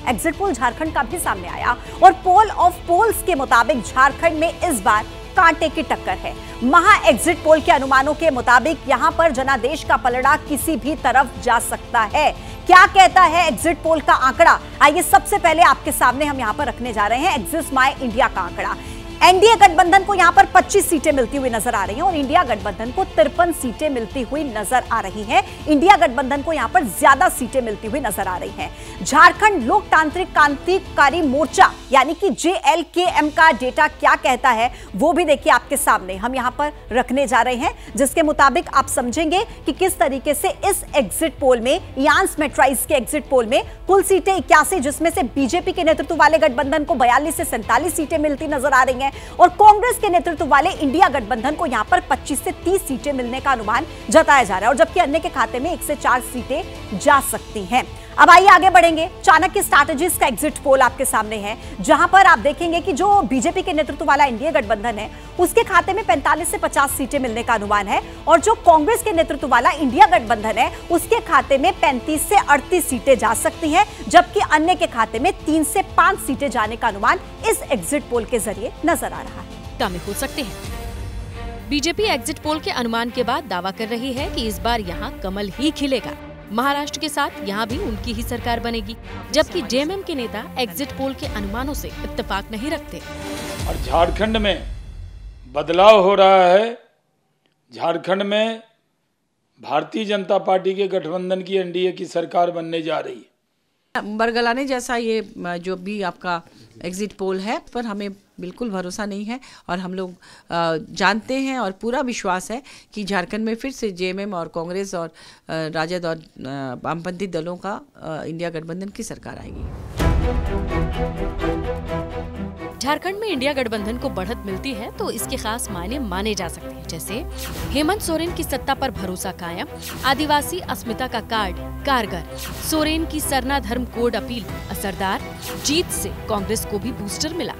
Exit poll Jharkhand का भी सामने आया और पोल ऑफ पोल्स के मुताबिक झारखंड में इस बार कांटे की टक्कर है। महा एग्जिट पोल के अनुमानों के मुताबिक यहां पर जनादेश का पलड़ा किसी भी तरफ जा सकता है। क्या कहता है एग्जिट पोल का आंकड़ा? आइए सबसे पहले आपके सामने हम यहां पर रखने जा रहे हैं एग्जिट माय इंडिया का आंकड़ा। एनडीए गठबंधन को यहां पर 25 सीटें मिलती हुई नजर आ रही हैं और इंडिया गठबंधन को 53 सीटें मिलती हुई नजर आ रही हैं। इंडिया गठबंधन को यहां पर ज्यादा सीटें मिलती हुई नजर आ रही हैं। झारखंड लोकतांत्रिक क्रांतिकारी मोर्चा यानी कि JLKM का डेटा क्या कहता है वो भी देखिए आपके सामने हम यहां पर रखने जा रहे हैं, जिसके मुताबिक आप समझेंगे कि किस तरीके से इस एग्जिट पोल में, यांस मेट्राइज के एग्जिट पोल में कुल सीटें 81, जिसमें से बीजेपी के नेतृत्व वाले गठबंधन को 42 से 47 सीटें मिलती नजर आ रही हैं और कांग्रेस के नेतृत्व वाले इंडिया गठबंधन को यहां पर 25 से 30 सीटें मिलने का अनुमान जताया जा रहा है और जबकि अन्य के खाते में 1 से 4 सीटें जा सकती हैं। अब आइए आगे बढ़ेंगे। चाणक्य स्ट्रैटेजीज का एग्जिट पोल आपके सामने है, जहां पर आप देखेंगे कि जो बीजेपी के नेतृत्व वाला इंडिया गठबंधन है उसके खाते में 45 से 50 सीटें मिलने का अनुमान है और जो कांग्रेस के नेतृत्व वाला इंडिया गठबंधन है उसके खाते में 35 से 38 सीटें जा सकती हैं, जबकि अन्य के खाते में 3 से 5 सीटें जाने का अनुमान इस एग्जिट पोल के जरिए नजर आ रहा है। कम हो सकते हैं। बीजेपी एग्जिट पोल के अनुमान के बाद दावा कर रही है कि इस बार यहाँ कमल ही खिलेगा। महाराष्ट्र के साथ यहाँ भी उनकी ही सरकार बनेगी, जबकि जेएमएम के नेता एग्जिट पोल के अनुमानों से इत्तेफाक नहीं रखते। और झारखंड में बदलाव हो रहा है। झारखंड में भारतीय जनता पार्टी के गठबंधन की एनडीए की सरकार बनने जा रही है। बरगलाने जैसा ये जो भी आपका एग्जिट पोल है पर हमें बिल्कुल भरोसा नहीं है और हम लोग जानते हैं और पूरा विश्वास है कि झारखंड में फिर से जेएमएम और कांग्रेस और राजद और वामपंथी दलों का इंडिया गठबंधन की सरकार आएगी। झारखंड में इंडिया गठबंधन को बढ़त मिलती है तो इसके खास मायने माने जा सकते हैं, जैसे हेमंत सोरेन की सत्ता पर भरोसा कायम, आदिवासी अस्मिता का कार्ड कारगर, सोरेन की सरना धर्म कोड अपील असरदार, जीत से कांग्रेस को भी बूस्टर मिला।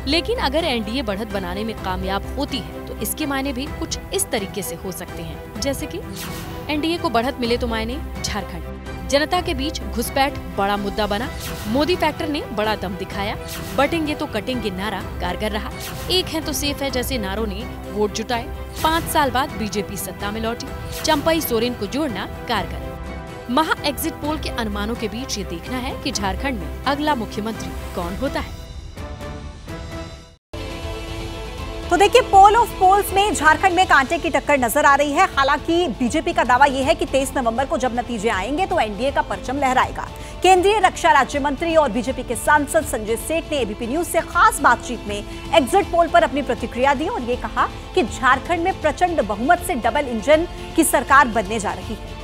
लेकिन अगर एनडीए बढ़त बनाने में कामयाब होती है तो इसके मायने भी कुछ इस तरीके से हो सकते हैं, जैसे कि एनडीए को बढ़त मिले तो मायने झारखंड जनता के बीच घुसपैठ बड़ा मुद्दा बना, मोदी फैक्टर ने बड़ा दम दिखाया, बटेंगे तो कटेंगे नारा कारगर रहा, एक है तो सेफ है जैसे नारों ने वोट जुटाए, 5 साल बाद बीजेपी सत्ता में लौटी, चंपई सोरेन को जोड़ना कारगर। महा एग्जिट पोल के अनुमानों के बीच ये देखना है कि झारखंड में अगला मुख्यमंत्री कौन होता है। तो देखिए पोल ऑफ पोल्स में झारखंड में कांटे की टक्कर नजर आ रही है। हालांकि बीजेपी का दावा यह है कि 23 नवंबर को जब नतीजे आएंगे तो एनडीए का परचम लहराएगा। केंद्रीय रक्षा राज्य मंत्री और बीजेपी के सांसद संजय सेठ ने एबीपी न्यूज से खास बातचीत में एग्जिट पोल पर अपनी प्रतिक्रिया दी और ये कहा कि झारखंड में प्रचंड बहुमत से डबल इंजन की सरकार बनने जा रही है।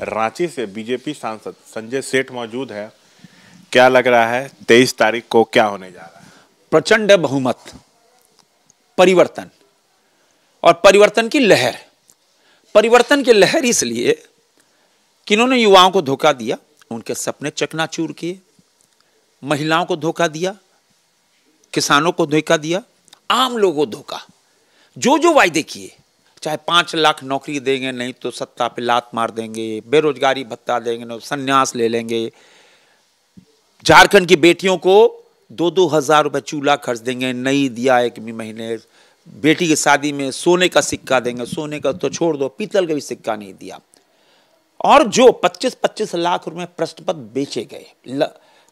रांची से बीजेपी सांसद संजय सेठ मौजूद है। क्या लग रहा है 23 तारीख को क्या होने जा रहा है? प्रचंड बहुमत, परिवर्तन और परिवर्तन की लहर। परिवर्तन की लहर इसलिए कि इन्होंने युवाओं को धोखा दिया, उनके सपने चकनाचूर किए, महिलाओं को धोखा दिया, किसानों को धोखा दिया, आम लोगों को धोखा। जो जो वायदे किए, चाहे 5 लाख नौकरी देंगे, नहीं तो सत्ता पे लात मार देंगे, बेरोजगारी भत्ता देंगे, नहीं संन्यास ले लेंगे, झारखंड की बेटियों को 2-2 हजार रुपये चूल्हा खर्च देंगे, नहीं दिया 1 महीने, बेटी की शादी में सोने का सिक्का देंगे, सोने का तो छोड़ दो, पीतल का भी सिक्का नहीं दिया। और जो 25-25 लाख रुपए प्रश्नपत्र बेचे गए,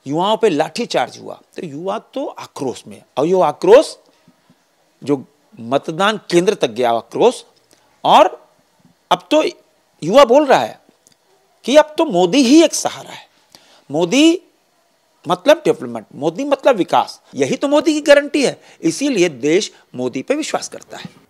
युवाओं पे लाठीचार्ज हुआ, तो युवा तो आक्रोश में, और ये आक्रोश जो मतदान केंद्र तक गया आक्रोश, और अब तो युवा बोल रहा है कि अब तो मोदी ही एक सहारा है। मोदी मतलब डेवलपमेंट, मोदी मतलब विकास, यही तो मोदी की गारंटी है। इसीलिए देश मोदी पे विश्वास करता है।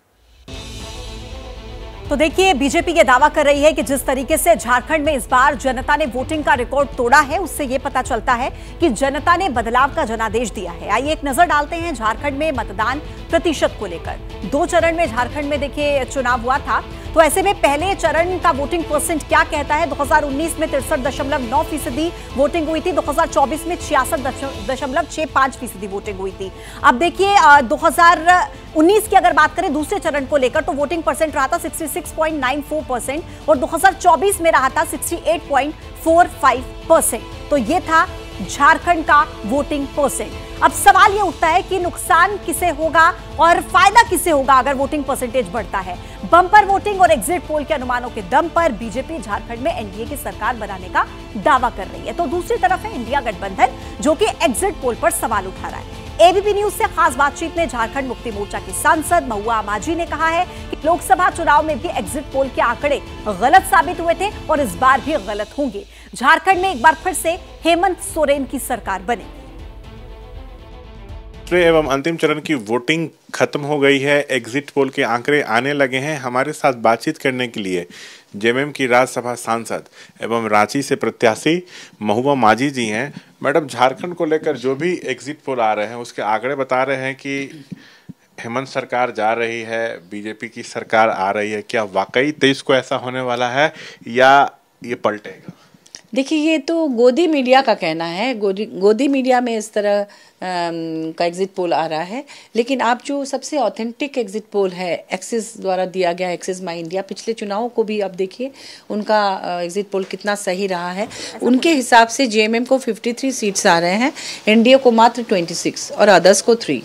तो देखिए बीजेपी ये दावा कर रही है कि जिस तरीके से झारखंड में इस बार जनता ने वोटिंग का रिकॉर्ड तोड़ा है, उससे ये पता चलता है कि जनता ने बदलाव का जनादेश दिया है। आइए एक नजर डालते हैं झारखंड में मतदान प्रतिशत को लेकर। 2 चरण में झारखंड में देखिए चुनाव हुआ था, तो ऐसे में पहले चरण का वोटिंग परसेंट क्या कहता है? 2019 में 63.9% वोटिंग हुई थी, 2024 में 66.65% वोटिंग हुई थी। अब देखिए 2019 की अगर बात करें दूसरे चरण को लेकर तो वोटिंग परसेंट रहा था 66.94% और 2024 में रहा था 68.45%। तो ये था झारखंड का वोटिंग परसेंट। अब सवाल ये उठता है कि नुकसान किसे होगा और फायदा किसे होगा अगर वोटिंग परसेंटेज बढ़ता है? बम्पर वोटिंग और एग्जिट पोल के अनुमानों के दम पर बीजेपी झारखंड में एनडीए की सरकार बनाने का दावा कर रही है, तो दूसरी तरफ है इंडिया गठबंधन जो कि एग्जिट पोल पर सवाल उठा रहा है। एबीपी न्यूज से खास बातचीत में झारखंड मुक्ति मोर्चा के सांसद महुआ माझी ने कहा है कि लोकसभा चुनाव में भी एग्जिट पोल के आंकड़े गलत साबित हुए थे और इस बार भी गलत होंगे। झारखंड में एक बार फिर से हेमंत सोरेन की सरकार बनेगी। दूसरे एवं अंतिम चरण की वोटिंग खत्म हो गई है, एग्जिट पोल के आंकड़े आने लगे हैं। हमारे साथ बातचीत करने के लिए जेएमएम की राज्यसभा सांसद एवं रांची से प्रत्याशी महुआ माझी जी हैं। मैडम, झारखंड को लेकर जो भी एग्जिट पोल आ रहे हैं उसके आंकड़े बता रहे हैं कि हेमंत सरकार जा रही है, बीजेपी की सरकार आ रही है। क्या वाकई 23 को ऐसा होने वाला है या ये पलटेगा? देखिए, ये तो गोदी मीडिया का कहना है। गोदी मीडिया में इस तरह का एग्जिट पोल आ रहा है, लेकिन आप जो सबसे ऑथेंटिक एग्जिट पोल है एक्सिस द्वारा दिया गया, एक्सिस माई इंडिया, पिछले चुनावों को भी आप देखिए उनका एग्जिट पोल कितना सही रहा है। उनके हिसाब से जेएमएम को 53 सीट्स आ रहे हैं, एनडीए को मात्र 26 और अदर्स को 3।